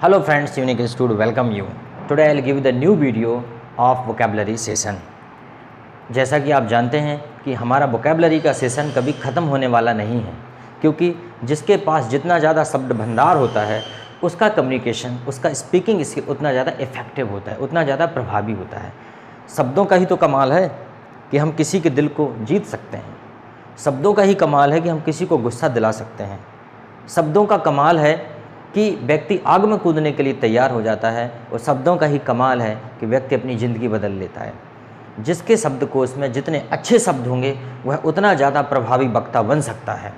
Hello friends, Unique Institute welcome you. Today I'll give you the new video of vocabulary session. जैसा कि आप जानते हैं कि हमारा vocabulary का सेशन कभी ख़त्म होने वाला नहीं है, क्योंकि जिसके पास जितना ज़्यादा शब्द भंडार होता है उसका कम्युनिकेशन, उसका स्पीकिंग स्किल उतना ज़्यादा इफ़ेक्टिव होता है, उतना ज़्यादा प्रभावी होता है। शब्दों का ही तो कमाल है कि हम किसी के दिल को जीत सकते हैं। शब्दों का ही कमाल है कि हम किसी को गुस्सा दिला सकते हैं। शब्दों का कमाल है कि व्यक्ति आग में कूदने के लिए तैयार हो जाता है, और शब्दों का ही कमाल है कि व्यक्ति अपनी ज़िंदगी बदल लेता है। जिसके शब्दकोश में जितने अच्छे शब्द होंगे वह उतना ज़्यादा प्रभावी वक्ता बन सकता है।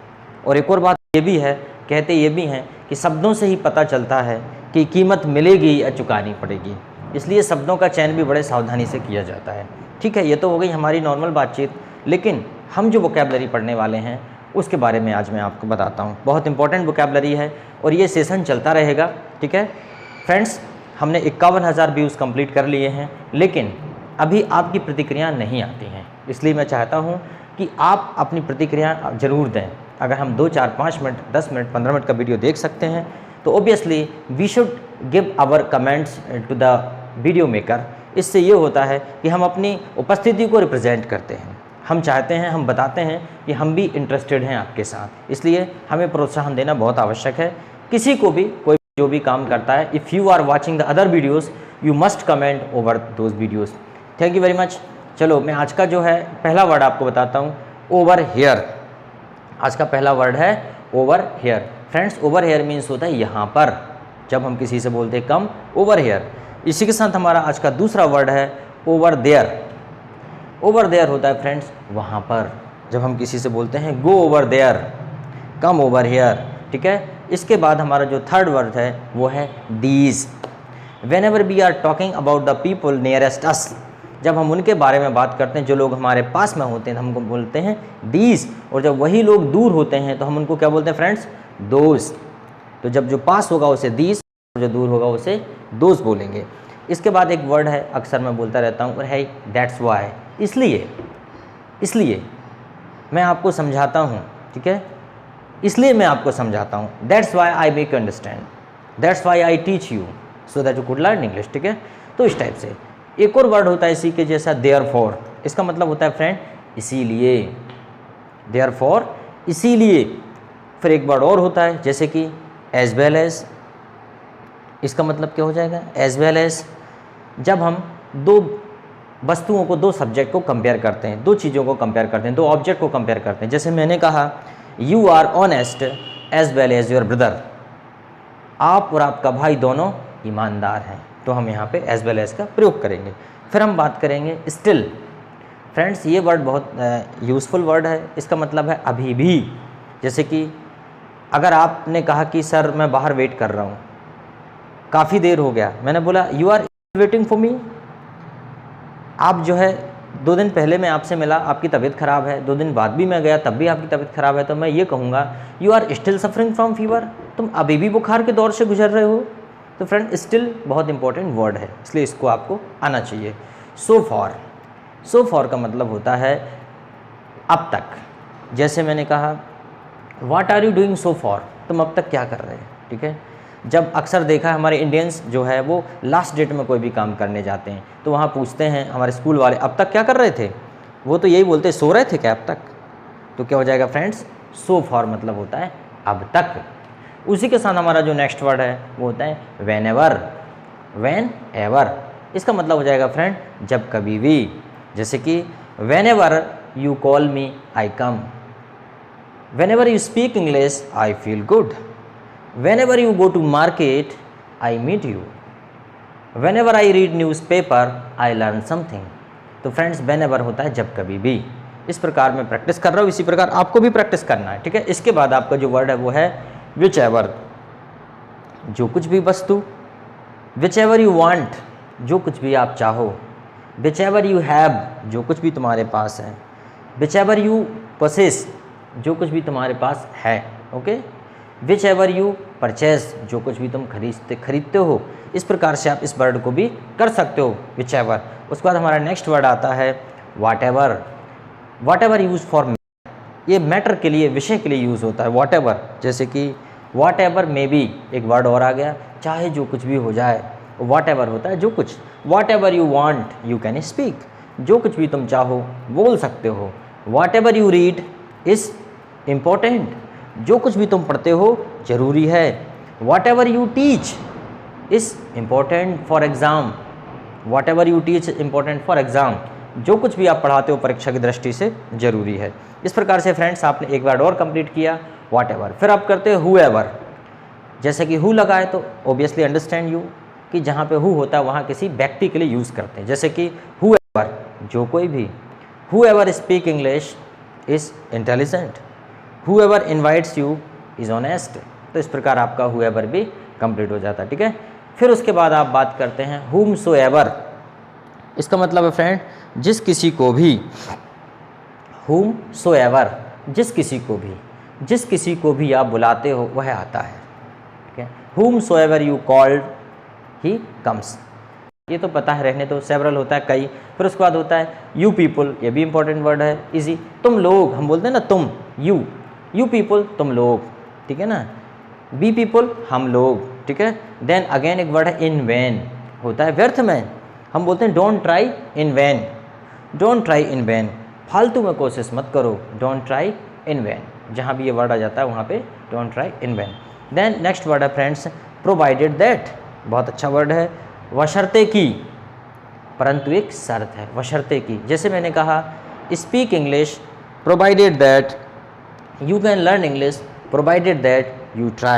और एक और बात ये भी है, कहते ये भी हैं कि शब्दों से ही पता चलता है कि कीमत मिलेगी या चुकानी पड़ेगी, इसलिए शब्दों का चयन भी बड़े सावधानी से किया जाता है। ठीक है, ये तो हो गई हमारी नॉर्मल बातचीत, लेकिन हम जो वोकैबुलरी पढ़ने वाले हैं उसके बारे में आज मैं आपको बताता हूँ। बहुत इंपॉर्टेंट वोकैबुलरी है और ये सेशन चलता रहेगा। ठीक है फ्रेंड्स, हमने 51,000 व्यूज़ कंप्लीट कर लिए हैं, लेकिन अभी आपकी प्रतिक्रिया नहीं आती हैं, इसलिए मैं चाहता हूँ कि आप अपनी प्रतिक्रिया ज़रूर दें। अगर हम 2, 4, 5 मिनट, 10 मिनट, 15 मिनट का वीडियो देख सकते हैं तो obviously we should give our comments to the video maker. इससे ये होता है कि हम अपनी उपस्थिति को रिप्रेजेंट करते हैं, हम चाहते हैं, हम बताते हैं कि हम भी इंटरेस्टेड हैं आपके साथ, इसलिए हमें प्रोत्साहन देना बहुत आवश्यक है। किसी को भी, कोई जो भी काम करता है, if you are watching the other videos you must comment over those videos. Thank you very much. चलो मैं आज का जो है पहला वर्ड आपको बताता हूँ, ओवर हेयर। आज का पहला वर्ड है over here. Friends, over here means होता है यहाँ पर, जब हम किसी से बोलते हैं कम, ओवर हेयर। इसी के साथ हमारा आज का दूसरा वर्ड है ओवर देयर। ओवर देयर होता है फ्रेंड्स वहाँ पर, जब हम किसी से बोलते हैं go over there, come over here. ठीक है, इसके बाद हमारा जो थर्ड वर्ड है वो है these. Whenever we are talking about the people nearest us, जब हम उनके बारे में बात करते हैं जो लोग हमारे पास में होते हैं हमको बोलते हैं दीज, और जब वही लोग दूर होते हैं तो हम उनको क्या बोलते हैं फ्रेंड्स, दोज। तो जब जो पास होगा उसे दीज, जो दूर होगा उसे दोज बोलेंगे। इसके बाद एक वर्ड है, अक्सर मैं बोलता रहता हूँ, और है दैट्स वाई। इसलिए मैं आपको समझाता हूँ। ठीक है, इसलिए मैं आपको समझाता हूँ। That's why I make you understand, that's why I teach you so that you could learn English. ठीक है, तो इस टाइप से एक और वर्ड होता है इसी के जैसा, देयरफॉर। इसका मतलब होता है फ्रेंड इसीलिए, देयरफॉर इसीलिए। फिर एक वर्ड और होता है जैसे कि एज वेल एज। इसका मतलब क्या हो जाएगा, एज वेल एज। जब हम दो वस्तुओं को, दो सब्जेक्ट को कंपेयर करते हैं, दो चीज़ों को कंपेयर करते हैं, दो ऑब्जेक्ट को कंपेयर करते हैं। जैसे मैंने कहा you are honest as well as your brother, आप और आपका भाई दोनों ईमानदार हैं, तो हम यहाँ पे एज वेल एज का प्रयोग करेंगे। फिर हम बात करेंगे स्टिल। फ्रेंड्स, ये वर्ड बहुत यूज़फुल वर्ड है। इसका मतलब है अभी भी। जैसे कि अगर आपने कहा कि सर मैं बाहर वेट कर रहा हूँ, काफ़ी देर हो गया, मैंने बोला you are waiting for me. आप जो है 2 दिन पहले मैं आपसे मिला, आपकी तबीयत ख़राब है, 2 दिन बाद भी मैं गया तब भी आपकी तबीयत ख़राब है, तो मैं ये कहूँगा you are still suffering from fever, तुम अभी भी बुखार के दौर से गुजर रहे हो। तो फ्रेंड, स्टिल बहुत इंपॉर्टेंट वर्ड है, इसलिए इसको आपको आना चाहिए। So for. सो फॉर का मतलब होता है अब तक। जैसे मैंने कहा what are you doing so far, तुम अब तक क्या कर रहे हैं। ठीक है, जब अक्सर देखा है हमारे इंडियंस जो है वो लास्ट डेट में कोई भी काम करने जाते हैं तो वहाँ पूछते हैं हमारे स्कूल वाले अब तक क्या कर रहे थे, वो तो यही बोलते सो रहे थे क्या अब तक। तो क्या हो जाएगा फ्रेंड्स, सो फॉर मतलब होता है अब तक। उसी के साथ हमारा जो नेक्स्ट वर्ड है वो होता है वेन एवर। वेन एवर, इसका मतलब हो जाएगा फ्रेंड जब कभी भी। जैसे कि when ever you call me I come, when ever you speak English I feel good, whenever you go to market I meet you, whenever I read newspaper I learn something। तो friends, whenever होता है जब कभी भी। इस प्रकार मैं practice कर रहा हूँ, इसी प्रकार आपको भी प्रैक्टिस करना है। ठीक है, इसके बाद आपका जो वर्ड है वो है विच एवर, जो कुछ भी वस्तु। विच एवर यू वांट, जो कुछ भी आप चाहो। विच एवर यू हैव, जो कुछ भी तुम्हारे पास है। विच एवर यू पोसेस, जो कुछ भी तुम्हारे पास है। Okay, which ever you purchase, जो कुछ भी तुम खरीदते हो। इस प्रकार से आप इस वर्ड को भी कर सकते हो, विच एवर। उसके बाद हमारा नेक्स्ट वर्ड आता है whatever. Whatever use for, ये मैटर के लिए, विषय के लिए यूज़ होता है वाट एवर। जैसे कि वाट एवर मे बी, एक वर्ड और आ गया चाहे जो कुछ भी हो जाए, वॉट एवर होता है जो कुछ, what ever you want you can speak, जो कुछ भी तुम चाहो बोल सकते हो। What ever you read is important, जो कुछ भी तुम पढ़ते हो ज़रूरी है। What ever you teach is important for exam, what ever you teach important for exam, जो कुछ भी आप पढ़ाते हो परीक्षा की दृष्टि से ज़रूरी है। इस प्रकार से फ्रेंड्स आपने एक वर्ड और कंप्लीट किया, वॉट एवर। फिर आप करते हो हु एवर, जैसे कि हु लगाए तो ऑब्वियसली अंडरस्टैंड यू, कि जहाँ पे हु होता है वहाँ किसी व्यक्ति के लिए यूज़ करते हैं, जैसे कि हु एवर, जो कोई भी। Who ever speak English is intelligent, who ever invites you is honest. तो इस प्रकार आपका हु एवर भी कंप्लीट हो जाता है, ठीक है। फिर उसके बाद आप बात करते हैं हुम सो एवर, इसका मतलब है फ्रेंड जिस किसी को भी, हुम सो एवर, जिस किसी को भी आप बुलाते हो वह आता है, ठीक है। हुम so ever you called he comes, ये तो पता है, रहने तो सेवरल होता है कई। फिर उसके बाद होता है यू पीपल, ये भी इंपॉर्टेंट वर्ड है, इजी। तुम लोग, हम बोलते हैं ना तुम, यू पीपल तुम लोग, ठीक है ना। बी पीपल हम लोग, ठीक है। देन अगेन एक वर्ड है इन वैन, होता है व्यर्थ में, हम बोलते हैं don't try in vain, don't try in vain, फालतू में कोशिश मत करो, डोंट ट्राई इन वैन, जहाँ भी ये वर्ड आ जाता है वहाँ पे don't try in vain. Then next word है फ्रेंड्स प्रोवाइडेड दैट, बहुत अच्छा वर्ड है, बशर्ते की, परंतु एक शर्त है, बशर्ते की। जैसे मैंने कहा speak English provided that you can learn English provided that you try,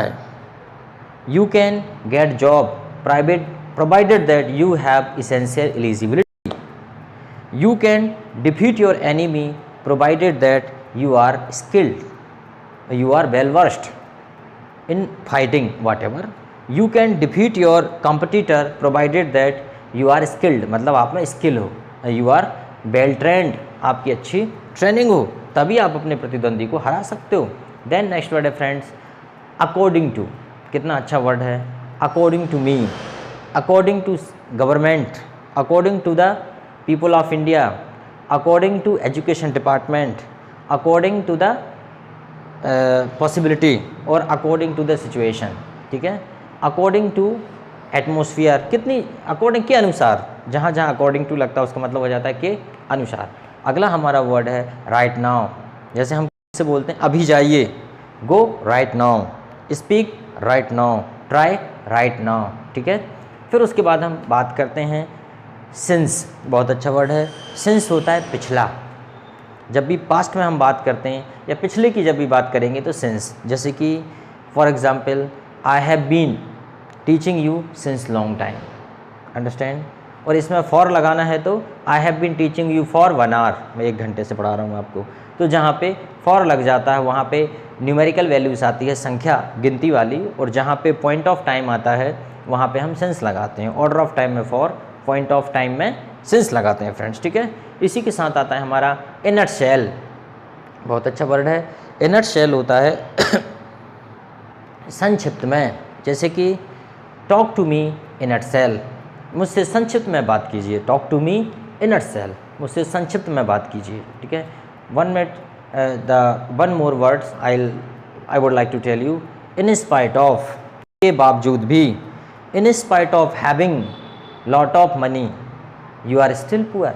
you can get job private provided that you have essential eligibility, you can defeat your enemy provided that you are skilled, you are well versed in fighting whatever, you can defeat your competitor provided that you are skilled, मतलब आप में skill हो, you are well trained, आपकी अच्छी training हो, तभी आप अपने प्रतिद्वंदी को हरा सकते हो। देन नेक्स्ट वर्ड है फ्रेंड्स अकॉर्डिंग टू, कितना अच्छा वर्ड है, according to me, according to government, according to the people of India, according to education department, according to the possibility और अकॉर्डिंग टू द सिचुएशन, ठीक है। According to atmosphere, कितनी according के अनुसार, जहाँ जहाँ अकॉर्डिंग टू लगता है उसका मतलब हो जाता है के अनुसार। अगला हमारा वर्ड है राइट नाउ, जैसे हम से बोलते हैं अभी जाइए, go right now, speak right now, try right now, ठीक है। फिर उसके बाद हम बात करते हैं सिंस, बहुत अच्छा वर्ड है। सिंस होता है पिछला, जब भी पास्ट में हम बात करते हैं या पिछले की जब भी बात करेंगे तो सिंस, जैसे कि for example I have been teaching you since long time, understand. और इसमें फॉर लगाना है तो I have been teaching you for 1 hour, मैं 1 घंटे से पढ़ा रहा हूँ आपको, तो जहाँ पे फॉर लग जाता है वहाँ पे न्यूमेरिकल वैल्यूज़ आती है, संख्या गिनती वाली, और जहाँ पे पॉइंट ऑफ टाइम आता है वहाँ पे हम सेंस लगाते हैं। ऑर्डर ऑफ टाइम में फॉर, पॉइंट ऑफ टाइम में सेंस लगाते हैं फ्रेंड्स, ठीक है। इसी के साथ आता है हमारा इन अ शेल, बहुत अच्छा वर्ड है। इन अ शेल होता है संक्षिप्त में, जैसे कि talk to me in a shell, मुझसे संक्षिप्त में बात कीजिए, talk to me in a shell, मुझसे संक्षिप्त में बात कीजिए, ठीक है। 1 minute the one more words I would like to tell you, in spite of, के बावजूद भी, in spite of having lot of money you are still poor,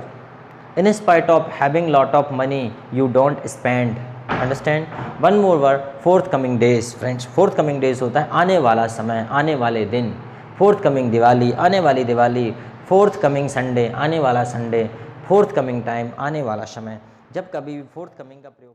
in spite of having lot of money you don't spend, understand। one more word forthcoming days friends, forthcoming days होता है आने वाला समय, आने वाले दिन। forthcoming दिवाली, आने वाली दिवाली, forthcoming संडे, आने वाला संडे, forthcoming टाइम, आने वाला समय। जब कभी भी फोर्थ कमिंग का प्रयोग